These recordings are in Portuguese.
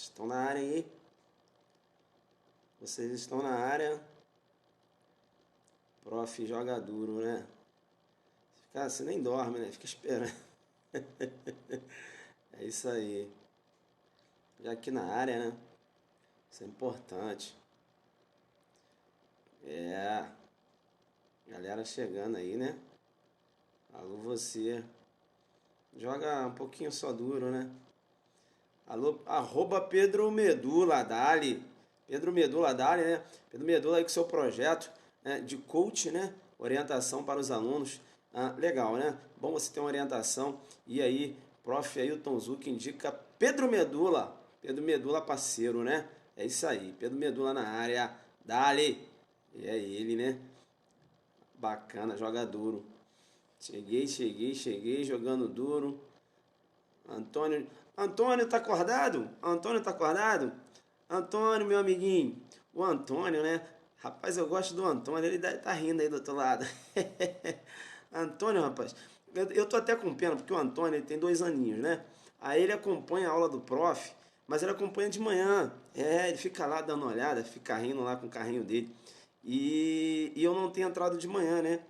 Estão na área aí? Vocês estão na área? Prof. joga duro, né? Você nem dorme, né? Fica esperando. É isso aí. Já aqui na área, né? Isso é importante. É. Galera chegando aí, né? Alô, você. Joga um pouquinho só duro, né? Alô, arroba Pedro Medula Dali. Pedro Medula Dali, né? Pedro Medula aí com seu projeto, né, de coach, né? Orientação para os alunos. Ah, legal, né? Bom você ter uma orientação. E aí, prof. Ailton Zucchi indica Pedro Medula. Pedro Medula parceiro, né? É isso aí. Pedro Medula na área. Dali. E é ele, né? Bacana, joga duro. Cheguei, jogando duro. Antônio tá acordado? Antônio tá acordado? Antônio, meu amiguinho. O Antônio, né? Rapaz, eu gosto do Antônio, ele deve tá rindo aí do outro lado. Antônio, rapaz, eu tô até com pena, porque o Antônio ele tem 2 aninhos, né? Aí ele acompanha a aula do prof, mas ele acompanha de manhã. É, ele fica lá dando uma olhada, fica rindo lá com o carrinho dele. E eu não tenho entrado de manhã, né?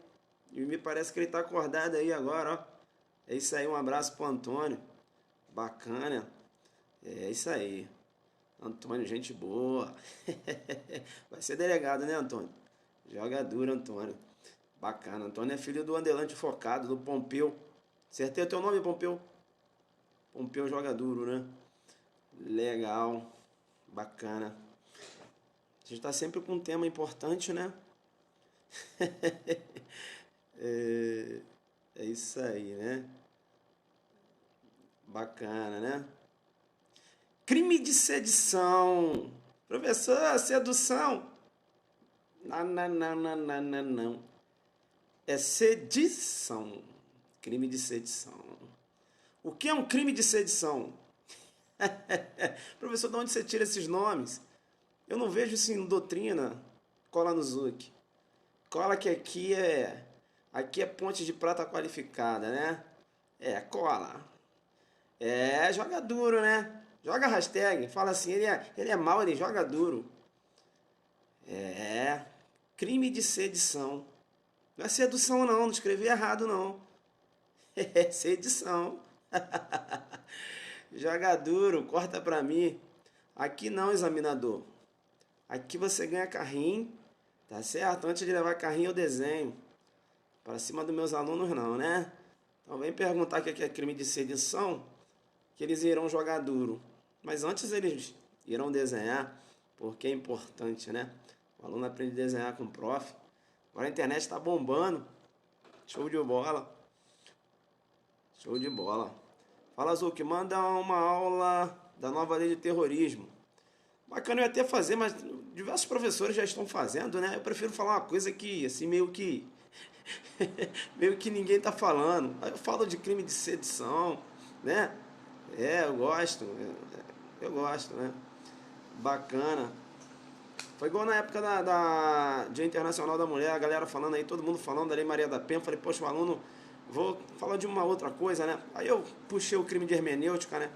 E me parece que ele tá acordado aí agora, ó. É isso aí, um abraço pro Antônio. Bacana. É isso aí. Antônio, gente boa. Vai ser delegado, né, Antônio? Joga duro, Antônio. Bacana. Antônio é filho do Andelante Focado, do Pompeu. Acertei o teu nome, Pompeu? Pompeu joga duro, né? Legal. Bacana. A gente tá sempre com um tema importante, né? É isso aí, né? Bacana, né? Crime de sedição. Professor, sedução. Não, não, não, não, não, não, não. É sedição. Crime de sedição. O que é um crime de sedição? Professor, de onde você tira esses nomes? Eu não vejo isso em doutrina. Cola no Zuc. Cola que aqui é. Aqui é ponte de prata qualificada, né? É, cola. É, joga duro, né? Joga hashtag. Fala assim, ele é mau, ele joga duro. É. Crime de sedição. Não é sedução não, não escrevi errado não. É sedição. Joga duro, corta pra mim. Aqui não, examinador. Aqui você ganha carrinho, tá certo? Antes de levar carrinho eu desenho. Para cima dos meus alunos não, né? Então vem perguntar o que é crime de sedição, que eles irão jogar duro. Mas antes eles irão desenhar, porque é importante, né? O aluno aprende a desenhar com o prof. Agora a internet está bombando. Show de bola. Show de bola. Fala, Zuc, manda uma aula da nova lei de terrorismo. Bacana eu ia até fazer, mas diversos professores já estão fazendo, né? Eu prefiro falar uma coisa que, assim, meio que... meio que ninguém tá falando. Aí eu falo de crime de sedição, né? É, eu gosto. Eu gosto, né? Bacana. Foi igual na época da Dia Internacional da Mulher, a galera falando aí, todo mundo falando da Lei Maria da Penha. Eu falei, poxa, o aluno, vou falar de uma outra coisa, né? Aí eu puxei o crime de hermenêutica, né?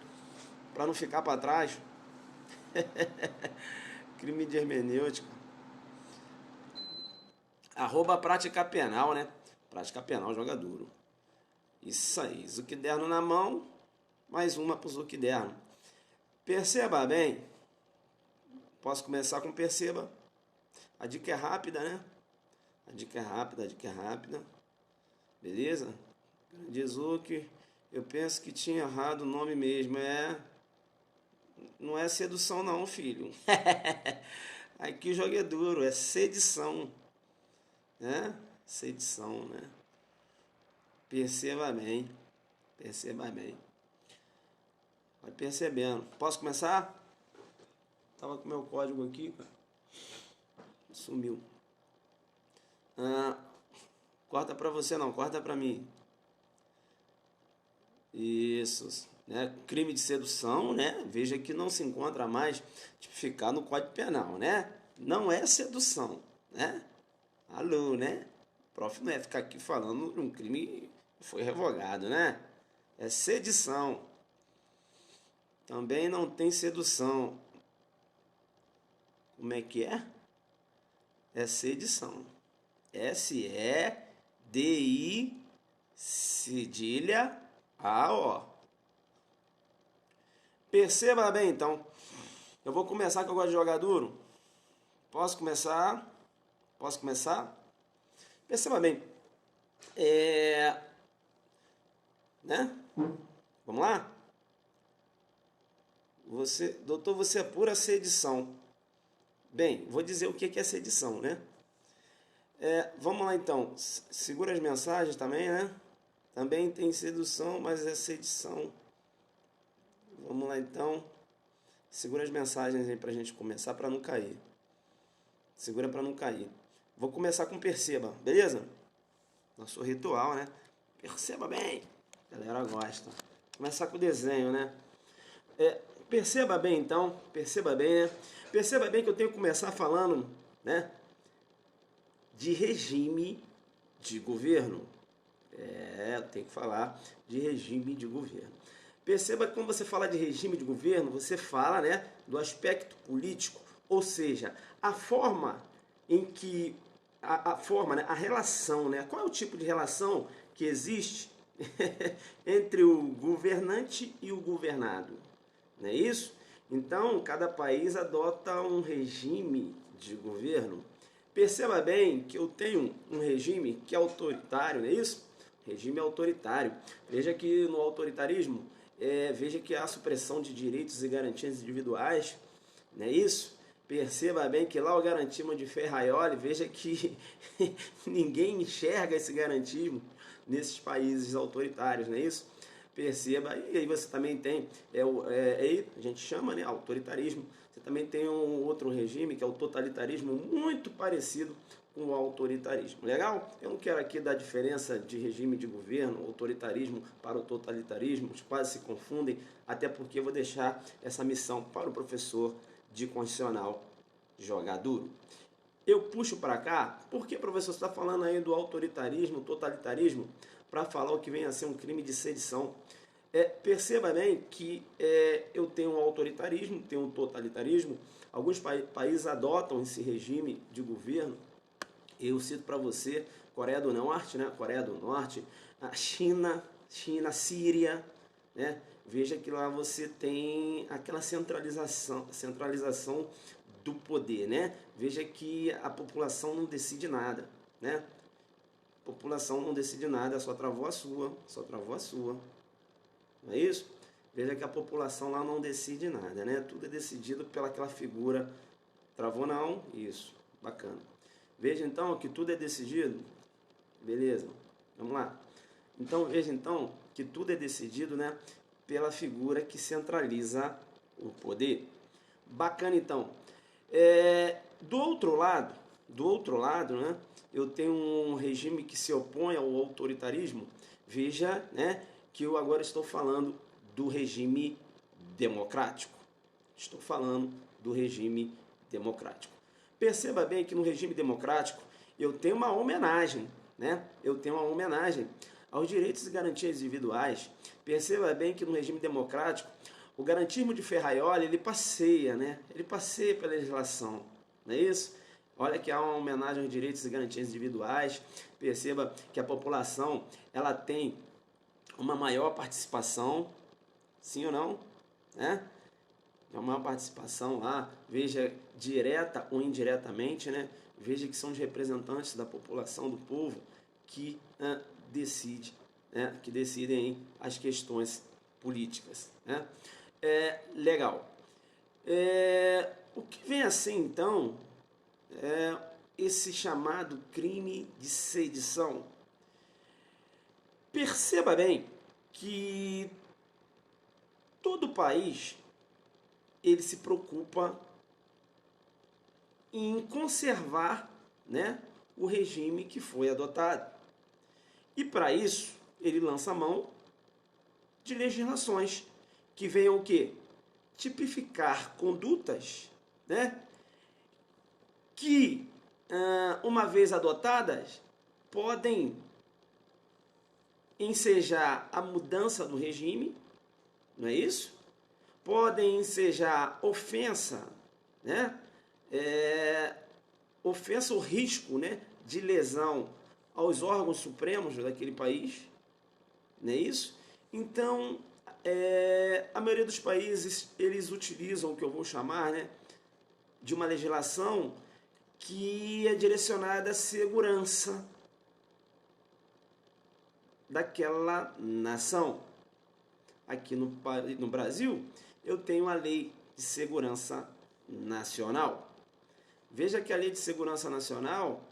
Pra não ficar pra trás. Crime de hermenêutica. Arroba prática penal, né? Prática penal joga duro. Isso aí. Zuquiderno na mão. Mais uma pro Zuquiderno. Perceba bem. Posso começar com perceba. A dica é rápida, né? A dica é rápida, a dica é rápida. Beleza? Grande Zuc. Eu penso que tinha errado o nome mesmo. Não é sedução não, filho. Aqui o jogo é duro. É sedição. Né? Sedição, né? Perceba bem. Perceba bem. Vai percebendo. Posso começar? Tava com meu código aqui, cara. Sumiu. Corta pra você não, corta pra mim. Isso, né? Crime de sedução, né? Veja que não se encontra mais tipificado no Código Penal, né? Não é sedução, né? Alô, né? O prof não é ficar aqui falando de um crime que foi revogado, né? É sedição. Também não tem sedução. Como é que é? É sedição. S-E-D-I cedilha A-O. Perceba bem, então. Eu vou começar, que eu gosto de jogar duro. Posso começar? Posso começar? Perceba bem. Né? Vamos lá? Doutor, você é pura sedição. Bem, vou dizer o que é sedição, né? Vamos lá então. Segura as mensagens também, né? Também tem sedução, mas é sedição. Vamos lá então. Segura as mensagens aí pra gente começar, pra não cair. Segura pra não cair. Vou começar com perceba, beleza? Nosso ritual, né? Perceba bem. A galera gosta. Começar com o desenho, né? Perceba bem então. Perceba bem, né? Perceba bem que eu tenho que começar falando, né? De regime de governo. Tem que falar de regime de governo. Perceba que quando você fala de regime de governo, você fala, né, do aspecto político, ou seja, a forma em que a forma, né, a relação, né, qual é o tipo de relação que existe entre o governante e o governado, não é isso? Então, cada país adota um regime de governo. Perceba bem que eu tenho um regime que é autoritário, não é isso? Regime autoritário. Veja que no autoritarismo, veja que há supressão de direitos e garantias individuais, não é isso? Perceba bem que lá o garantismo de Ferraioli, veja que ninguém enxerga esse garantismo nesses países autoritários, não é isso? Perceba, e aí você também tem, a gente chama, né, autoritarismo. Você também tem um outro regime que é o totalitarismo, muito parecido com o autoritarismo. Legal? Eu não quero aqui dar diferença de regime de governo, autoritarismo para o totalitarismo, os quase se confundem, até porque eu vou deixar essa missão para o professor de constitucional jogar duro. Eu puxo para cá, porque, professor, você está falando aí do autoritarismo, totalitarismo, para falar o que vem a ser um crime de sedição. Perceba bem que eu tenho um autoritarismo, tenho um totalitarismo. Alguns países adotam esse regime de governo. Eu cito para você Coreia do Norte, né? Coreia do Norte, a China, Síria, né? Veja que lá você tem aquela centralização do poder, né? Veja que a população não decide nada, né? A população não decide nada, só travou a sua. Não é isso? Veja que a população lá não decide nada, né? Tudo é decidido pelaquela figura. Travou não? Isso. Bacana. Veja então que tudo é decidido. Beleza. Vamos lá. Então veja então que tudo é decidido, né, pela figura que centraliza o poder. Bacana então. Do outro lado, né, eu tenho um regime que se opõe ao autoritarismo. Veja, né, que eu agora estou falando do regime democrático. Estou falando do regime democrático. Perceba bem que no regime democrático eu tenho uma homenagem, né? Eu tenho uma homenagem aos direitos e garantias individuais. Perceba bem que no regime democrático o garantismo de Ferraioli, ele passeia, né? Ele passeia pela legislação, não é isso? Olha que há uma homenagem aos direitos e garantias individuais. Perceba que a população, ela tem uma maior participação, sim ou não? Né? Uma maior participação lá, veja, direta ou indiretamente, né? Veja que são os representantes da população, do povo, que decidem as questões políticas, né? Legal. O que vem a ser, então, esse chamado crime de sedição? Perceba bem que todo país ele se preocupa em conservar, né, o regime que foi adotado. E para isso, ele lança a mão de legislações que venham o quê? Tipificar condutas, né, que, uma vez adotadas, podem ensejar a mudança do regime, não é isso? podem ensejar ofensa, né? Ofensa ou risco, né, de lesão aos órgãos supremos daquele país, não é isso? Então, a maioria dos países, eles utilizam o que eu vou chamar, né, de uma legislação que é direcionada à segurança daquela nação. Aqui no Brasil, eu tenho a Lei de Segurança Nacional. Veja que a Lei de Segurança Nacional,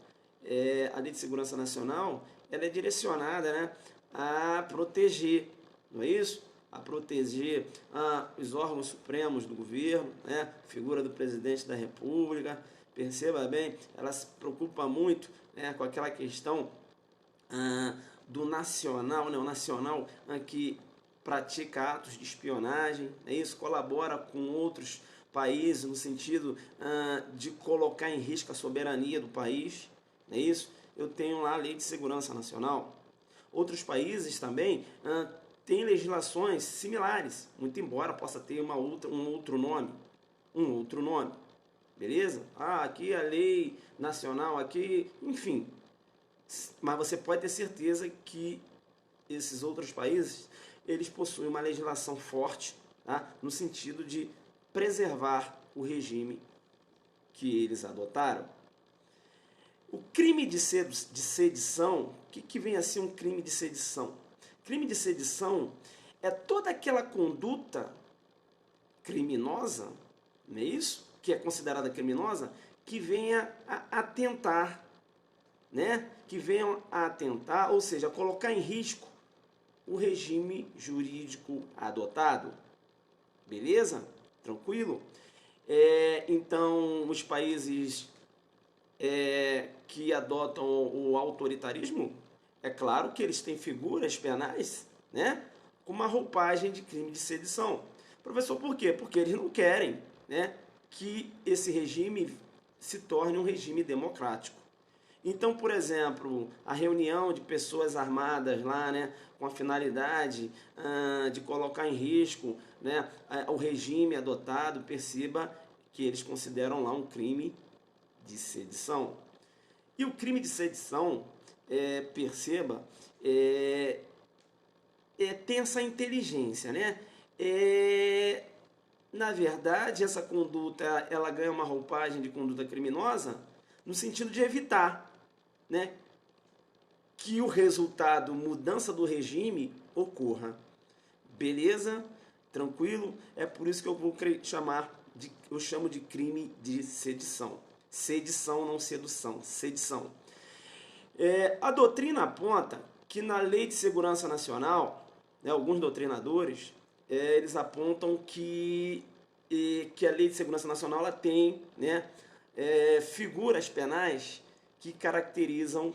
ela é direcionada, né, a proteger, não é isso? A proteger os órgãos supremos do governo, né, figura do presidente da República. Perceba bem, ela se preocupa muito, né, com aquela questão do nacional, né, o nacional que pratica atos de espionagem, é isso, colabora com outros países no sentido de colocar em risco a soberania do país, é isso. Eu tenho lá a Lei de Segurança Nacional. Outros países também têm legislações similares, muito embora possa ter um outro nome, beleza? Aqui a lei nacional, aqui, enfim. Mas você pode ter certeza que esses outros países, eles possuem uma legislação forte, tá? No sentido de preservar o regime que eles adotaram. O crime de sedição, o que vem a ser um crime de sedição? Crime de sedição é toda aquela conduta criminosa, não é isso? Que é considerada criminosa, que venha a atentar, né? Que venham a atentar, ou seja, colocar em risco o regime jurídico adotado. Beleza? Tranquilo? Então, os países que adotam o autoritarismo, é claro que eles têm figuras penais, né, com uma roupagem de crime de sedição. Professor, por quê? Porque eles não querem, né, que esse regime se torne um regime democrático. Então, por exemplo, a reunião de pessoas armadas lá, né, com a finalidade de colocar em risco, né, o regime adotado, perceba que eles consideram lá um crime de sedição. E o crime de sedição, perceba, tem essa inteligência, né? Na verdade, essa conduta, ela ganha uma roupagem de conduta criminosa no sentido de evitar, né, que o resultado, mudança do regime, ocorra. Beleza? Tranquilo? É por isso que eu vou eu chamo de crime de sedição. Sedição, não sedução. Sedição. A doutrina aponta que na Lei de Segurança Nacional, né, alguns doutrinadores, eles apontam que a Lei de Segurança Nacional ela tem, né, figuras penais que caracterizam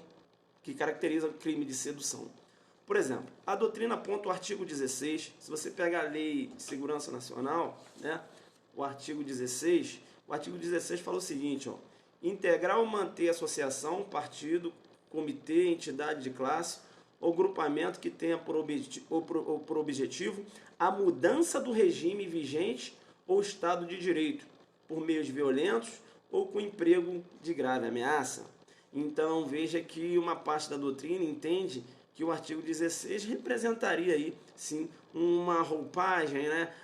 crime de sedução. Por exemplo, a doutrina aponta o artigo 16, se você pegar a Lei de Segurança Nacional, né, o artigo 16 fala o seguinte, integrar ou manter associação, partido, comitê, entidade de classe ou grupamento que tenha por objetivo a mudança do regime vigente ou estado de direito, por meios violentos ou com emprego de grave ameaça. Então, veja que uma parte da doutrina entende que o artigo 16 representaria aí, sim, uma roupagem, né,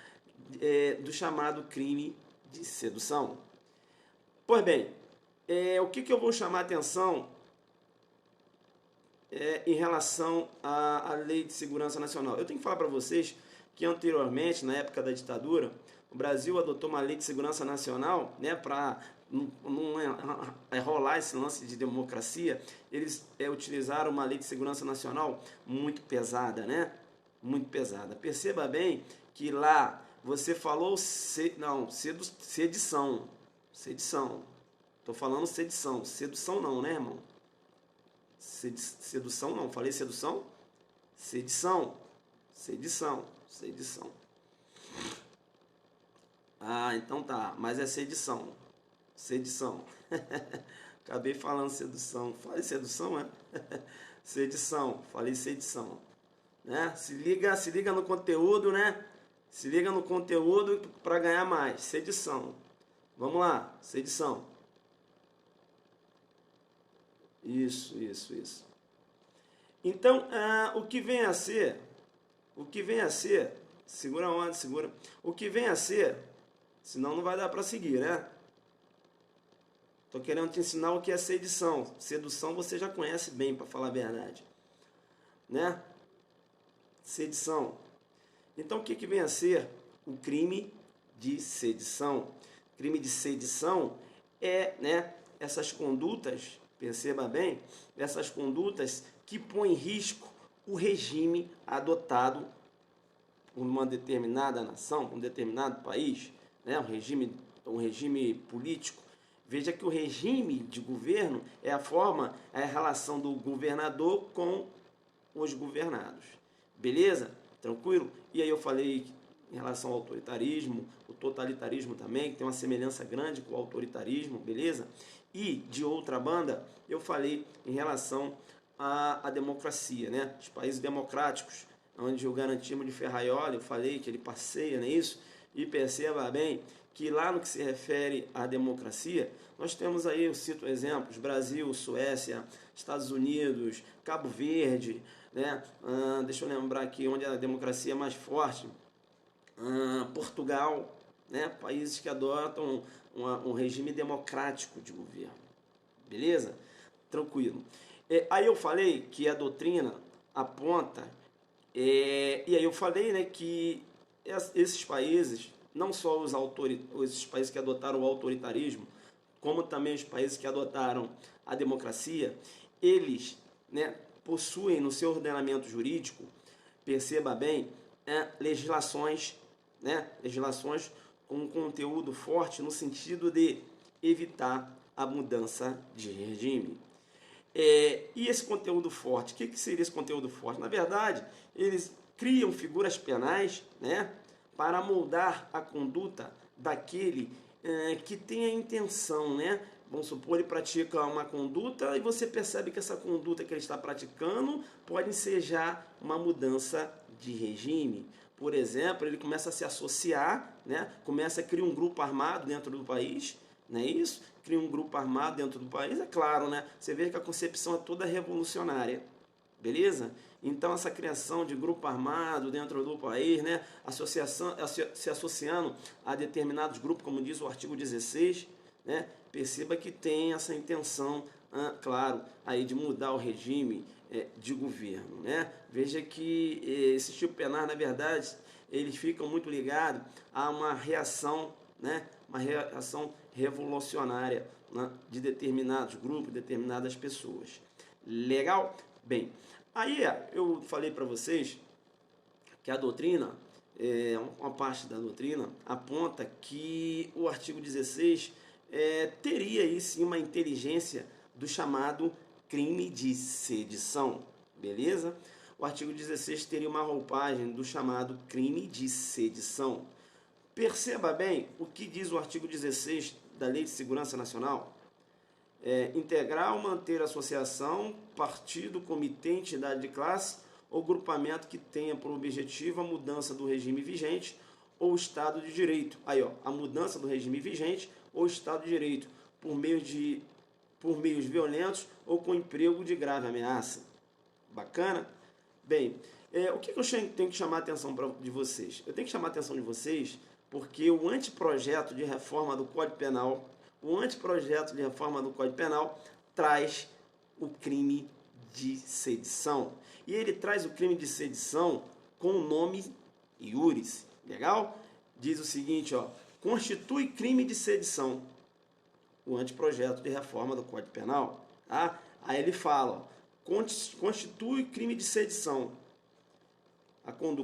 do chamado crime de sedução. Pois bem, o que eu vou chamar a atenção em relação à Lei de Segurança Nacional? Eu tenho que falar para vocês que anteriormente, na época da ditadura, o Brasil adotou uma Lei de Segurança Nacional, né, para não rolar esse lance de democracia. Eles utilizaram uma Lei de Segurança Nacional muito pesada, né? Muito pesada. Perceba bem que lá você falou sedição. Sedição. Tô falando sedição. Sedução não, né, irmão? Sedução não. Falei sedução? Sedição. Sedição. Sedição. Então tá. Mas é sedição. Sedição. Acabei falando sedução. Falei sedução, é? Sedição. Falei sedição. Né? Se liga no conteúdo, né? Se liga no conteúdo para ganhar mais. Sedição. Vamos lá, sedição. Isso. Então, o que vem a ser, segura a onda, segura. O que vem a ser, senão não vai dar para seguir, né? Tô querendo te ensinar o que é sedição. Sedução você já conhece bem, para falar a verdade, né? Sedição. Então, o que vem a ser o crime de sedição? Crime de sedição é, né, essas condutas, perceba bem, essas condutas que põem em risco o regime adotado por uma determinada nação, por um determinado país, né, um regime político. Veja que o regime de governo é é a relação do governador com os governados. Beleza? Tranquilo? E aí eu falei em relação ao autoritarismo, o totalitarismo também, que tem uma semelhança grande com o autoritarismo, beleza? E, de outra banda, eu falei em relação à democracia, né? Os países democráticos, onde o garantismo de Ferraioli, eu falei que ele passeia, não é isso? E perceba bem que lá no que se refere à democracia, nós temos aí, eu cito exemplos, Brasil, Suécia, Estados Unidos, Cabo Verde, né? Deixa eu lembrar aqui onde a democracia é mais forte, Portugal, né? Países que adotam um regime democrático de governo, beleza? Tranquilo. Aí eu falei que a doutrina aponta, e aí eu falei, né, que esses países, não só esses países que adotaram o autoritarismo, como também os países que adotaram a democracia, eles, né, possuem no seu ordenamento jurídico, perceba bem, legislações, né, legislações com um conteúdo forte no sentido de evitar a mudança de regime. E esse conteúdo forte, o que seria esse conteúdo forte? Na verdade, eles criam figuras penais, né, para moldar a conduta daquele que tem a intenção, né? Vamos supor, ele pratica uma conduta e você percebe que essa conduta que ele está praticando pode ensejar uma mudança de regime. Por exemplo, ele começa a se associar, né? Começa a criar um grupo armado dentro do país, não é isso? Cria um grupo armado dentro do país, é claro, né? Você vê que a concepção é toda revolucionária, beleza? Então, essa criação de grupo armado dentro do país, né? Se associando a determinados grupos, como diz o artigo 16, né? Perceba que tem essa intenção, claro, aí de mudar o regime de governo, né? Veja que esse tipo penal, na verdade, eles ficam muito ligados a uma reação, né? Uma reação revolucionária, né? De determinados grupos, determinadas pessoas. Legal? Bem, aí eu falei para vocês que a doutrina, uma parte da doutrina, aponta que o artigo 16 teria aí sim uma inteligência do chamado crime de sedição, beleza? O artigo 16 teria uma roupagem do chamado crime de sedição. Perceba bem o que diz o artigo 16 da Lei de Segurança Nacional. Integrar ou manter associação, partido, comitê, entidade de classe ou grupamento que tenha por objetivo a mudança do regime vigente ou Estado de Direito. Aí, ó, a mudança do regime vigente ou Estado de Direito por meios violentos ou com emprego de grave ameaça. Bacana? Bem, o que eu tenho que chamar a atenção de vocês? Eu tenho que chamar a atenção de vocês porque o anteprojeto de reforma do Código Penal, traz o crime de sedição. E ele traz o crime de sedição com o nome iuris. Legal? Diz o seguinte, ó, constitui crime de sedição o anteprojeto de reforma do Código Penal. Tá? Aí ele fala, ó, constitui crime de sedição quando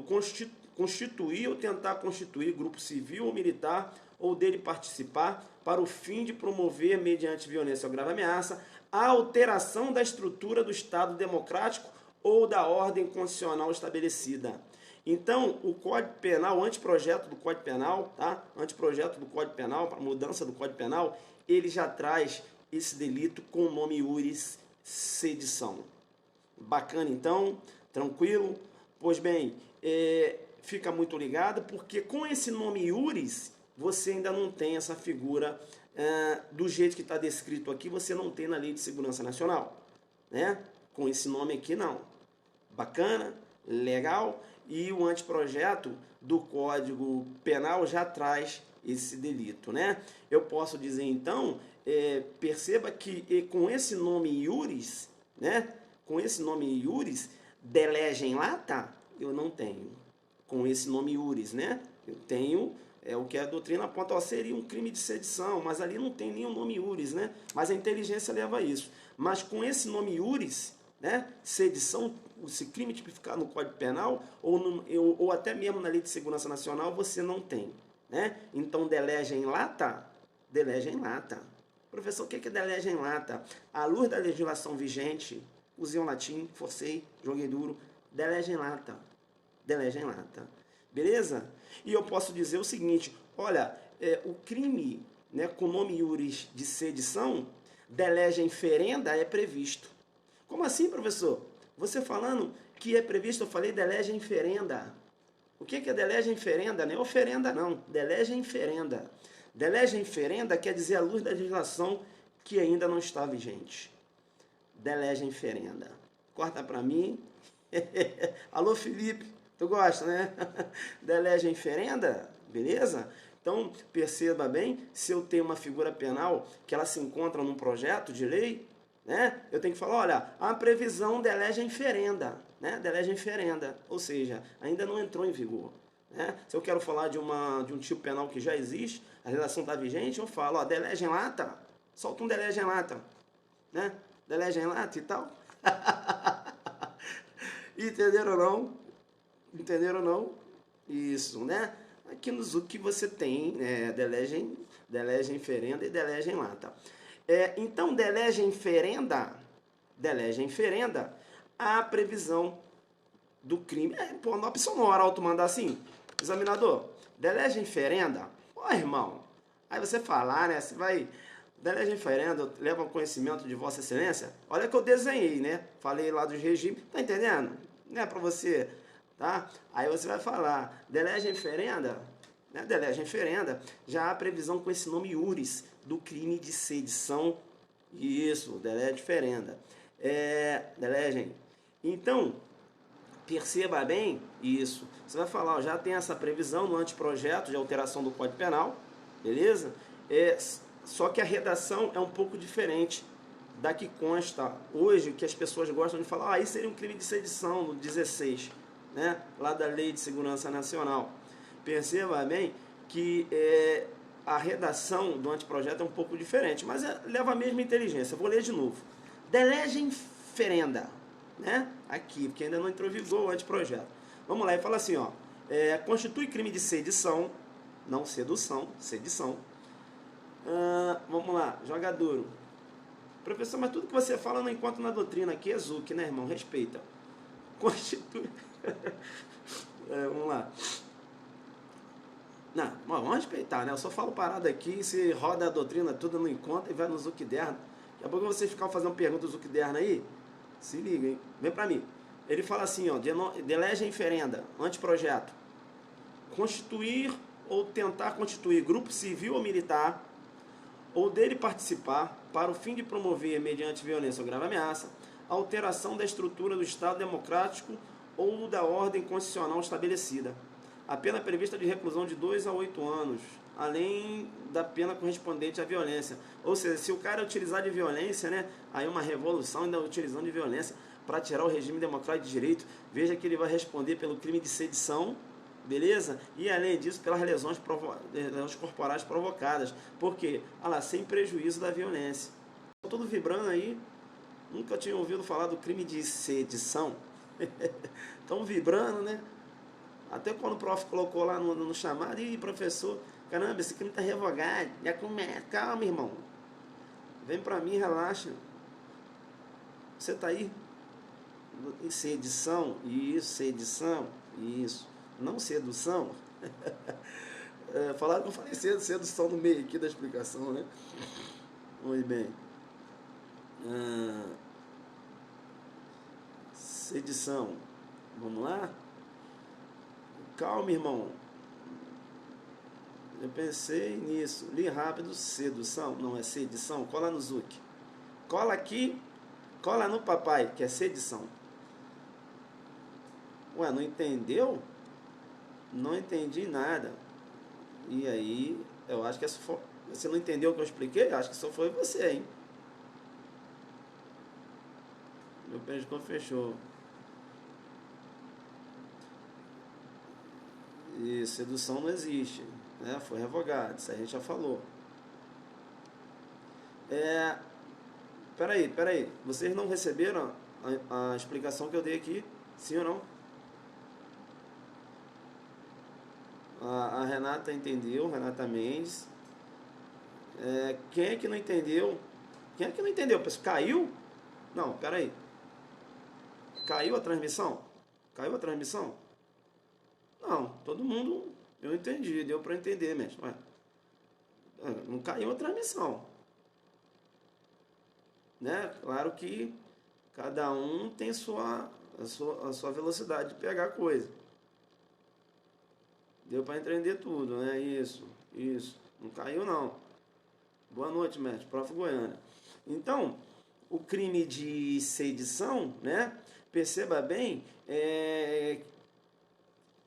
constituir ou tentar constituir grupo civil ou militar ou dele participar para o fim de promover, mediante violência ou grave ameaça, a alteração da estrutura do Estado democrático ou da ordem constitucional estabelecida. Então, o Código Penal, o anteprojeto do Código Penal, tá? Anteprojeto do Código Penal, para mudança do Código Penal, ele já traz esse delito com o nome iuris, sedição. Bacana, então? Tranquilo? Pois bem, fica muito ligado, porque com esse nome iuris, você ainda não tem essa figura do jeito que está descrito aqui, você não tem na Lei de Segurança Nacional, né? Com esse nome aqui, não. Bacana, legal, e o anteprojeto do Código Penal já traz esse delito, né? Eu posso dizer, então, perceba que com esse nome iuris, né? Com esse nome iuris, de legem lata, eu não tenho. Com esse nome iuris, né? Eu tenho o que a doutrina aponta, seria um crime de sedição, mas ali não tem nenhum nome iuris, né? Mas a inteligência leva a isso. Mas com esse nome iuris, né? Sedição, esse crime tipificado no Código Penal, ou até mesmo na Lei de Segurança Nacional, você não tem, né? Então, de legem lata, de legem lata. Professor, o que é de legem lata? À luz da legislação vigente, usei um latim, forcei, joguei duro, de legem lata. De legem lata. Beleza? E eu posso dizer o seguinte, olha, o crime, né, com nome iuris de sedição, de legem ferenda é previsto. Como assim, professor? Você falando que é previsto, eu falei de legem ferenda. O que é de legem ferenda? Não é oferenda, não. De legem ferenda. De legem ferenda quer dizer à luz da legislação que ainda não está vigente. De legem ferenda. Corta para mim. Alô, Felipe. Tu gosta, né? De legem ferenda? Beleza? Então, perceba bem, se eu tenho uma figura penal que ela se encontra num projeto de lei, né? Eu tenho que falar, olha, a previsão de legem ferenda, né? De legem ferenda, ou seja, ainda não entrou em vigor. Né? Se eu quero falar de um tipo penal que já existe, a legislação está vigente, eu falo, ó, de legem lata, solta um de legem lata, né? De legem lata e tal. Entenderam ou não? Entenderam ou não? Isso, né? Aqui no Zuc você tem de legem ferenda e de legem lata. Então, de legem ferenda, a previsão do crime. Pô, na opção sonora, auto mandar assim, examinador, de legem ferenda, ó irmão, aí você falar, né, você vai, de legem ferenda, leva ao conhecimento de Vossa Excelência, olha que eu desenhei, né, falei lá dos regimes, tá entendendo? Não é pra você, tá? Aí você vai falar, de legem ferenda, né, de legem ferenda, já há previsão com esse nome iuris do crime de sedição, isso, de legem ferenda, de legem. Então, perceba bem isso. Você vai falar, ó, já tem essa previsão no anteprojeto de alteração do Código Penal, beleza? Só que a redação é um pouco diferente da que consta hoje, que as pessoas gostam de falar, aí seria um crime de sedição no 16, né? Lá da Lei de Segurança Nacional. Perceba bem que a redação do anteprojeto é um pouco diferente, mas leva a mesma inteligência. Eu vou ler de novo. De legem ferenda, né? Aqui, porque ainda não entrou em vigor o anteprojeto. Vamos lá, ele fala assim, ó, constitui crime de sedição, não sedução, sedição. Vamos lá, joga duro. Professor, mas tudo que você fala não encontra na doutrina aqui é Zuc, né, irmão? Respeita. Constitui... vamos lá. Não, vamos respeitar, né? Eu só falo parada aqui, se roda a doutrina toda, não encontra e vai no Zucderna. Daqui a pouco vocês ficam fazendo pergunta do Zucderna aí, se liga, hein? Vem pra mim. Ele fala assim, ó, de legem ferenda, anteprojeto. Constituir ou tentar constituir grupo civil ou militar, ou dele participar, para o fim de promover, mediante violência ou grave ameaça, a alteração da estrutura do Estado democrático ou da ordem constitucional estabelecida. A pena prevista de reclusão de 2 a 8 anos, além da pena correspondente à violência. Ou seja, se o cara utilizar de violência, né, aí uma revolução ainda utilizando de violência para tirar o regime democrático de direito, veja que ele vai responder pelo crime de sedição, beleza? E além disso, pelas lesões corporais provocadas. Por quê? Olha lá, sem prejuízo da violência. Estou todo vibrando aí, nunca tinha ouvido falar do crime de sedição. Estão vibrando, né? Até quando o prof colocou lá no chamado, e professor, caramba, esse crime está revogado. Já começa, calma, irmão. Vem pra mim, relaxa. Você tá aí? Sedição, isso, sedição, isso. Não sedução. Falaram que eu falei sedução no meio aqui da explicação, né? Muito bem. Sedição. Vamos lá? Calma, irmão. Eu pensei nisso. Li rápido, sedução. Não é sedição? Cola no Zuc. Cola aqui, cola no papai, que é sedição. Ué, não entendeu? Não entendi nada. E aí, eu acho que você não entendeu o que eu expliquei? Eu acho que só foi você, hein? Meu pescoço fechou. E sedução não existe, né? Foi revogado, isso a gente já falou. É, peraí. Vocês não receberam a explicação que eu dei aqui? Sim ou não? A Renata entendeu, Renata Mendes. Quem é que não entendeu? Quem é que não entendeu? Caiu? Não, peraí. Caiu a transmissão? Caiu a transmissão? Não, todo mundo, eu entendi, deu para entender mesmo. Não caiu a transmissão, né? Claro que cada um tem a sua velocidade de pegar a coisa. Deu para entender tudo, né? Isso. Não caiu não. Boa noite, mestre. Prof. Goiânia. Então, o crime de sedição, né? Perceba bem,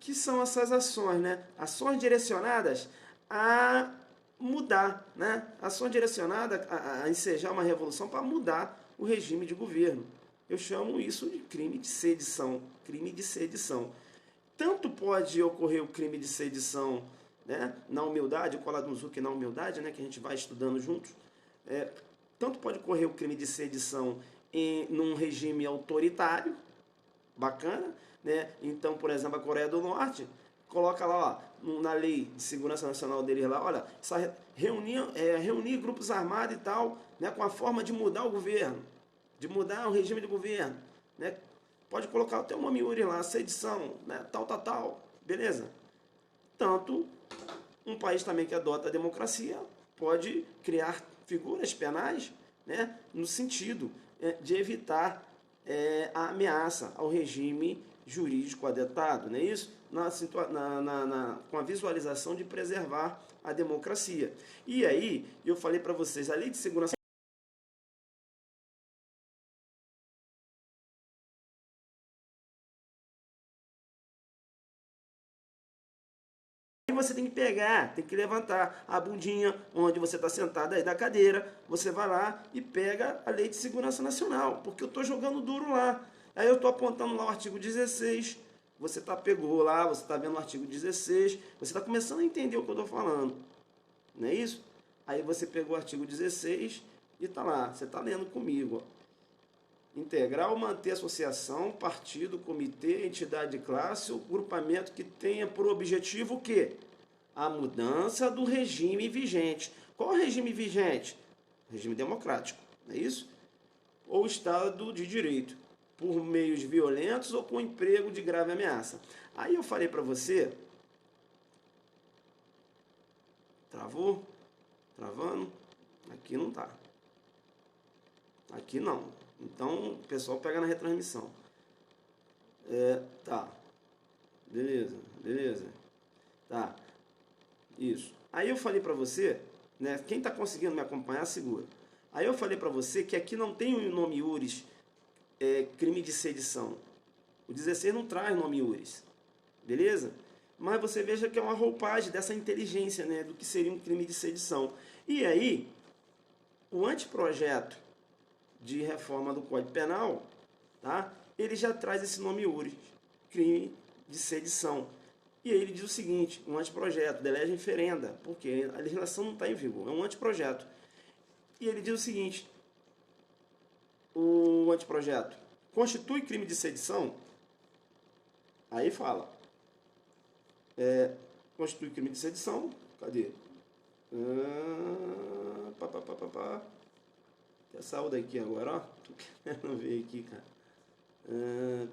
que são essas ações, né? Ações direcionadas a mudar, né? Ações direcionadas a ensejar uma revolução para mudar o regime de governo. Eu chamo isso de crime de sedição. Crime de sedição. Tanto pode ocorrer o crime de sedição, né, na humildade, o colado no Zuc na humildade, né, que a gente vai estudando juntos. Tanto pode ocorrer o crime de sedição num regime autoritário, bacana, né? Então, por exemplo, a Coreia do Norte coloca lá, ó, na lei de segurança nacional deles lá, olha, reunir grupos armados e tal, né, com a forma de mudar o governo, de mudar o regime de governo, né? Pode colocar até o nome Yuri lá, sedição, né, tal, beleza? Tanto um país também que adota a democracia pode criar figuras penais, né, no sentido de evitar a ameaça ao regime jurídico adotado, não é isso? Com a visualização de preservar a democracia. E aí, eu falei para vocês, a Lei de Segurança você tem que pegar, tem que levantar a bundinha onde você está sentado aí da cadeira, você vai lá e pega a Lei de Segurança Nacional, porque eu estou jogando duro lá. Aí eu estou apontando lá o artigo 16, você pegou lá, você está vendo o artigo 16, você está começando a entender o que eu estou falando, não é isso? Aí você pegou o artigo 16 e está lá, você está lendo comigo, ó. Integrar ou manter associação, partido, comitê, entidade de classe ou grupamento que tenha por objetivo o quê? A mudança do regime vigente. Qual o regime vigente? Regime democrático, não é isso? Ou Estado de Direito, por meios violentos ou com emprego de grave ameaça. Aí eu falei para você... Travou? Travando? Aqui não tá. Aqui não. Então, o pessoal pega na retransmissão. Tá. Beleza. Tá. Isso. Aí eu falei pra você, né? Quem tá conseguindo me acompanhar, segura. Aí eu falei pra você que aqui não tem o nome Iuris, crime de sedição. O 16 não traz nome Iuris. Beleza? Mas você veja que é uma roupagem dessa inteligência, né? Do que seria um crime de sedição. E aí, o anteprojeto de reforma do Código Penal, tá? Ele já traz esse nome Iuris, crime de sedição. E aí ele diz o seguinte, um anteprojeto, de lege inferenda, porque a legislação não está em vigor, é um anteprojeto. E ele diz o seguinte, o anteprojeto constitui crime de sedição, aí fala, constitui crime de sedição, cadê? Saiu daqui agora, ó. Tô querendo ver aqui, cara.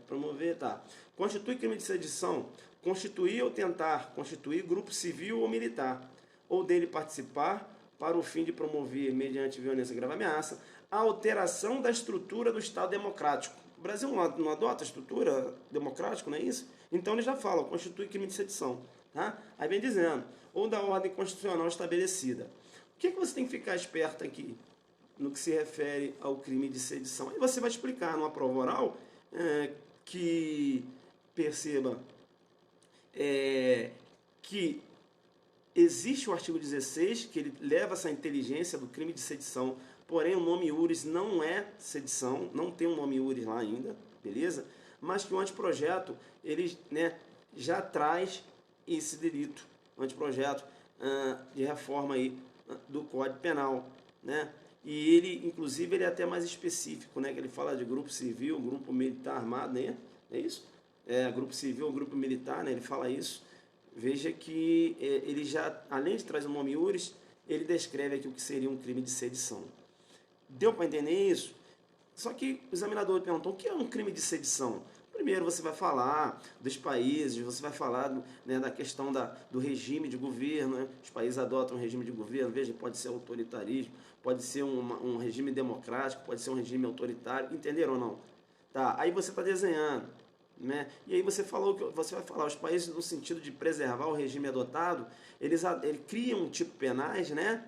Promover, tá. Constitui crime de sedição, constituir ou tentar constituir grupo civil ou militar, ou dele participar para o fim de promover, mediante violência, grave ameaça, a alteração da estrutura do Estado democrático. O Brasil não adota a estrutura democrática, não é isso? Então ele já fala, constitui crime de sedição. Tá? Aí vem dizendo, ou da ordem constitucional estabelecida. O que você tem que ficar esperto aqui no que se refere ao crime de sedição? Aí você vai explicar numa prova oral que perceba que existe o artigo 16, que ele leva essa inteligência do crime de sedição, porém o nome iuris não é sedição, não tem um nome iuris lá ainda, beleza? Mas que o anteprojeto, ele já traz esse delito, o anteprojeto de reforma aí do Código Penal, né? E ele, inclusive, ele é até mais específico, né? Que ele fala de grupo civil, grupo militar armado, né? É isso? Grupo civil, grupo militar, né? Ele fala isso. Veja que ele já, além de trazer o nome iuris, ele descreve aqui o que seria um crime de sedição. Deu para entender isso? Só que o examinador perguntou, o que é um crime de sedição? Primeiro você vai falar dos países, você vai falar da questão do regime de governo, né? Os países adotam um regime de governo, veja, pode ser autoritarismo, pode ser um regime democrático, pode ser um regime autoritário, entenderam ou não? Tá, aí você está desenhando, né? E aí você falou que você vai falar, os países no sentido de preservar o regime adotado, eles criam um tipo penais, né?